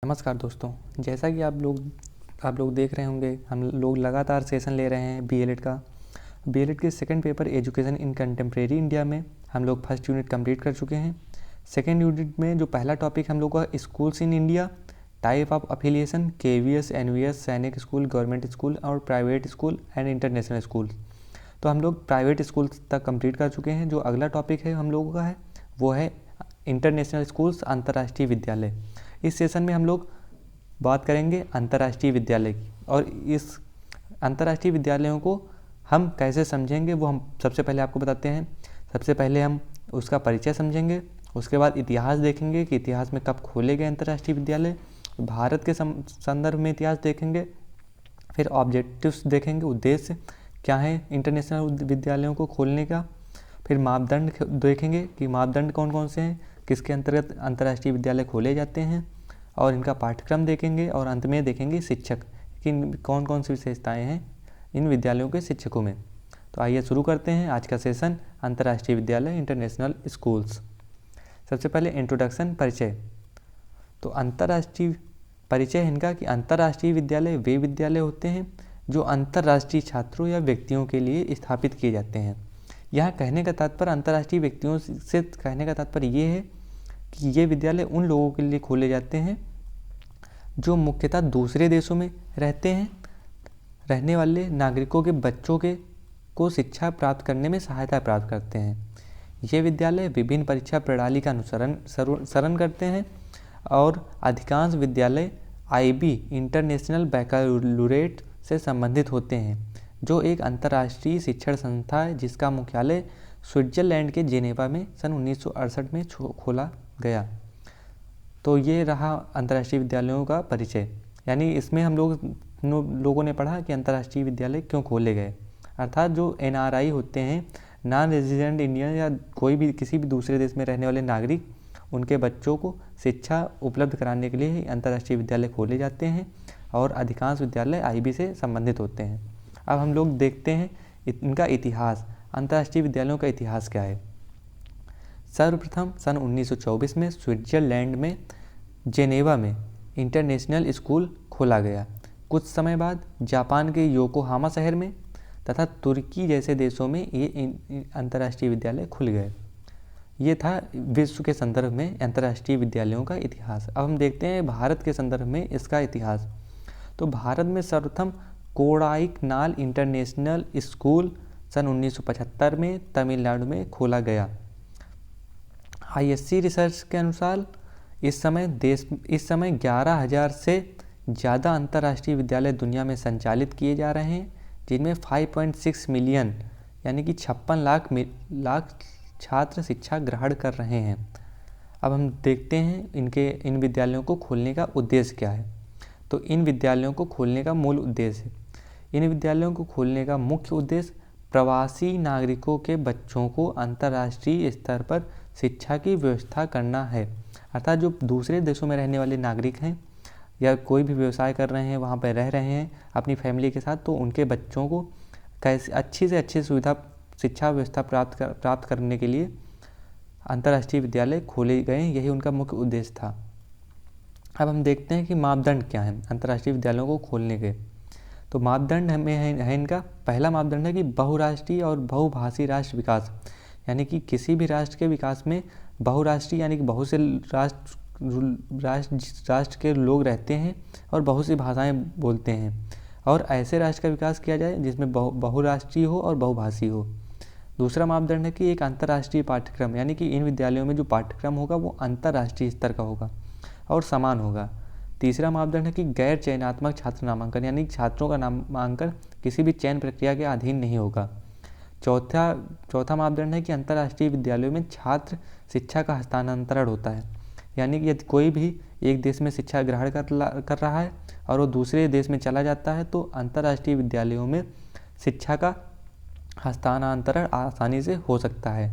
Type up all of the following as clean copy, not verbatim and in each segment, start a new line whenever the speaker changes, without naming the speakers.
नमस्कार दोस्तों, जैसा कि आप लोग देख रहे होंगे, हम लोग लगातार सेशन ले रहे हैं बीएलएड का। बीएलएड के second paper education in contemporary India में हम लोग फर्स्ट यूनिट कंप्लीट कर चुके हैं। सेकंड यूनिट में जो पहला टॉपिक हम लोग का schools in India, type of affiliation, KVS, NVS, Sainik school, government school और private school and international school. तो हम लोग प्राइवेट स्कूल तक कंप्लीट कर चुके हैं। जो अगला टॉपिक है हम लोगों का है वो है इंटरनेशनल स्कूल्स, अंतर्राष्ट्रीय विद्यालय। इस सेशन में हम लोग बात करेंगे अंतर्राष्ट्रीय विद्यालय की, और इस अंतर्राष्ट्रीय विद्यालयों को हम कैसे समझेंगे वो हम सबसे पहले आपको बताते हैं। सबसे पहले हम उसका परिचय समझेंगे, उसके बाद इतिहास देखेंगे कि इतिहास में कब खोले गए अंतर्राष्ट्रीय विद्यालय, भारत के संदर्भ में इतिहास देखेंगे। फिर ऑब्जेक्टिव्स देखेंगे, उद्देश्य क्या है इंटरनेशनल विद्यालयों को खोलने का। फिर मापदंड देखेंगे कि मापदंड कौन कौन से हैं, किसके अंतर्गत अंतर्राष्ट्रीय विद्यालय खोले जाते हैं, और इनका पाठ्यक्रम देखेंगे। और अंत में देखेंगे शिक्षक कि कौन कौन सी विशेषताएं हैं इन विद्यालयों के शिक्षकों में। तो आइए शुरू करते हैं आज का सेशन, अंतर्राष्ट्रीय विद्यालय, इंटरनेशनल स्कूल्स। सबसे पहले इंट्रोडक्शन, परिचय। तो अंतर्राष्ट्रीय परिचय है इनका कि अंतर्राष्ट्रीय विद्यालय वे विद्यालय होते हैं जो अंतर्राष्ट्रीय छात्रों या व्यक्तियों के लिए स्थापित किए जाते हैं। यहाँ कहने का तात्पर्य, अंतर्राष्ट्रीय व्यक्तियों से कहने का तात्पर्य ये है कि ये विद्यालय उन लोगों के लिए खोले जाते हैं जो मुख्यतः दूसरे देशों में रहने वाले नागरिकों के बच्चों को शिक्षा प्राप्त करने में सहायता प्राप्त करते हैं। ये विद्यालय विभिन्न परीक्षा प्रणाली का अनुसरण करते हैं, और अधिकांश विद्यालय आईबी इंटरनेशनल बैकलॉरेट से संबंधित होते हैं, जो एक अंतर्राष्ट्रीय शिक्षण संस्था है जिसका मुख्यालय स्विट्जरलैंड के जेनेवा में सन 1968 में खोला गया। तो ये रहा अंतर्राष्ट्रीय विद्यालयों का परिचय। यानी इसमें हम लोगों ने पढ़ा कि अंतर्राष्ट्रीय विद्यालय क्यों खोले गए, अर्थात जो एनआरआई होते हैं, नॉन रेजिडेंट इंडियन, या कोई भी किसी भी दूसरे देश में रहने वाले नागरिक, उनके बच्चों को शिक्षा उपलब्ध कराने के लिए अंतर्राष्ट्रीय विद्यालय खोले जाते हैं, और अधिकांश विद्यालय आईबी से संबंधित होते हैं। अब हम लोग देखते हैं इनका इतिहास, अंतर्राष्ट्रीय विद्यालयों का इतिहास क्या है। सर्वप्रथम सन 1924 में स्विट्जरलैंड में जेनेवा में इंटरनेशनल स्कूल खोला गया। कुछ समय बाद जापान के योकोहामा शहर में तथा तुर्की जैसे देशों में ये अंतर्राष्ट्रीय विद्यालय खुल गए। ये था विश्व के संदर्भ में अंतर्राष्ट्रीय विद्यालयों का इतिहास। अब हम देखते हैं भारत के संदर्भ में इसका इतिहास। तो भारत में सर्वप्रथम कोडाइकनाल इंटरनेशनल स्कूल सन 1975 में तमिलनाडु में खोला गया। आईएससी रिसर्च के अनुसार इस समय 11,000 से ज़्यादा अंतर्राष्ट्रीय विद्यालय दुनिया में संचालित किए जा रहे हैं, जिनमें 5.6 मिलियन यानी कि 56 लाख छात्र शिक्षा ग्रहण कर रहे हैं। अब हम देखते हैं इन विद्यालयों को खोलने का उद्देश्य क्या है। तो इन विद्यालयों को खोलने का मूल उद्देश्य, इन विद्यालयों को खोलने का मुख्य उद्देश्य प्रवासी नागरिकों के बच्चों को अंतर्राष्ट्रीय स्तर पर शिक्षा की व्यवस्था करना है। अर्थात जो दूसरे देशों में रहने वाले नागरिक हैं या कोई भी व्यवसाय कर रहे हैं, वहाँ पर रह रहे हैं अपनी फैमिली के साथ, तो उनके बच्चों को कैसे अच्छी से अच्छी शिक्षा व्यवस्था प्राप्त करने के लिए अंतर्राष्ट्रीय विद्यालय खोले गए। यही उनका मुख्य उद्देश्य था। अब हम देखते हैं कि मापदंड क्या हैं अंतर्राष्ट्रीय विद्यालयों को खोलने के। तो मापदंड हमें है इनका, पहला मापदंड है कि बहुराष्ट्रीय और बहुभाषी राष्ट्र विकास, यानी कि किसी भी राष्ट्र के विकास में बहुराष्ट्रीय यानी कि बहुत से राष्ट्र के लोग रहते हैं और बहुत सी भाषाएं बोलते हैं, और ऐसे राष्ट्र का विकास किया जाए जिसमें बहुराष्ट्रीय हो और बहुभाषी हो। दूसरा मापदंड है कि एक अंतर्राष्ट्रीय पाठ्यक्रम, यानी कि इन विद्यालयों में जो पाठ्यक्रम होगा वो अंतर्राष्ट्रीय स्तर का होगा और समान होगा। तीसरा मापदंड है कि गैर चयनात्मक छात्र नामांकन, यानी छात्रों का नामांकन किसी भी चयन प्रक्रिया के अधीन नहीं होगा। चौथा मापदंड है कि अंतर्राष्ट्रीय विद्यालयों में छात्र शिक्षा का हस्तांतरण होता है, यानी कि यदि कोई भी एक देश में शिक्षा ग्रहण कर रहा है और वो दूसरे देश में चला जाता है, तो अंतर्राष्ट्रीय विद्यालयों में शिक्षा का हस्तांतरण आसानी से हो सकता है।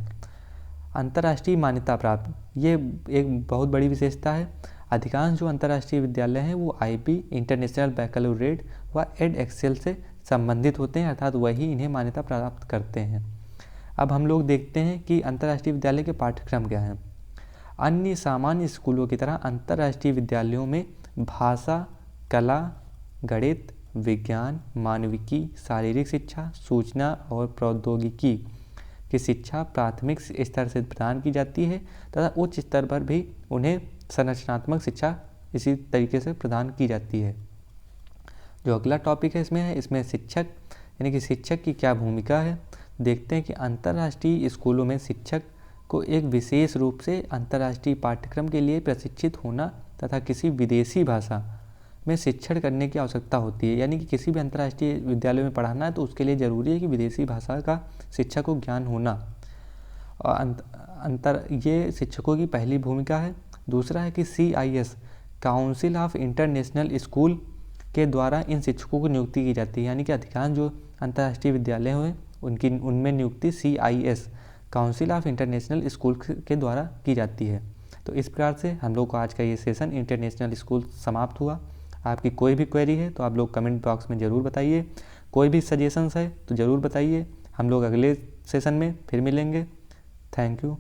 अंतर्राष्ट्रीय मान्यता प्राप्त, ये एक बहुत बड़ी विशेषता है। अधिकांश जो अंतर्राष्ट्रीय विद्यालय हैं वो आईबी इंटरनेशनल बैकलॉरेट व एडएक्सेल से संबंधित होते हैं, अर्थात वही इन्हें मान्यता प्राप्त करते हैं। अब हम लोग देखते हैं कि अंतर्राष्ट्रीय विद्यालय के पाठ्यक्रम क्या हैं। अन्य सामान्य स्कूलों की तरह अंतर्राष्ट्रीय विद्यालयों में भाषा, कला, गणित, विज्ञान, मानविकी, शारीरिक शिक्षा, सूचना और प्रौद्योगिकी की शिक्षा प्राथमिक स्तर से प्रदान की जाती है तथा उच्च स्तर पर भी उन्हें संरचनात्मक शिक्षा इसी तरीके से प्रदान की जाती है। जो अगला टॉपिक है इसमें शिक्षक यानी कि शिक्षक की क्या भूमिका है। देखते हैं कि अंतर्राष्ट्रीय स्कूलों में शिक्षक को एक विशेष रूप से अंतर्राष्ट्रीय पाठ्यक्रम के लिए प्रशिक्षित होना तथा किसी विदेशी भाषा में शिक्षण करने की आवश्यकता होती है। यानी कि किसी भी अंतर्राष्ट्रीय विद्यालय में पढ़ाना है तो उसके लिए ज़रूरी है कि विदेशी भाषा का शिक्षक को ज्ञान होना। और ये शिक्षकों की पहली भूमिका है। दूसरा है कि CIS council of international school के द्वारा इन शिक्षकों की नियुक्ति की जाती है। यानी कि अधिकांश जो अंतर्राष्ट्रीय विद्यालय हैं उनमें नियुक्ति CIS council of international school के द्वारा की जाती है। तो इस प्रकार से हम लोग का आज का ये सेशन इंटरनेशनल स्कूल समाप्त हुआ। आपकी कोई भी क्वेरी है तो आप लोग कमेंट बॉक्स में ज़रूर बताइए। कोई भी सजेशंस है तो ज़रूर बताइए। हम लोग अगले सेशन में फिर मिलेंगे। Thank you.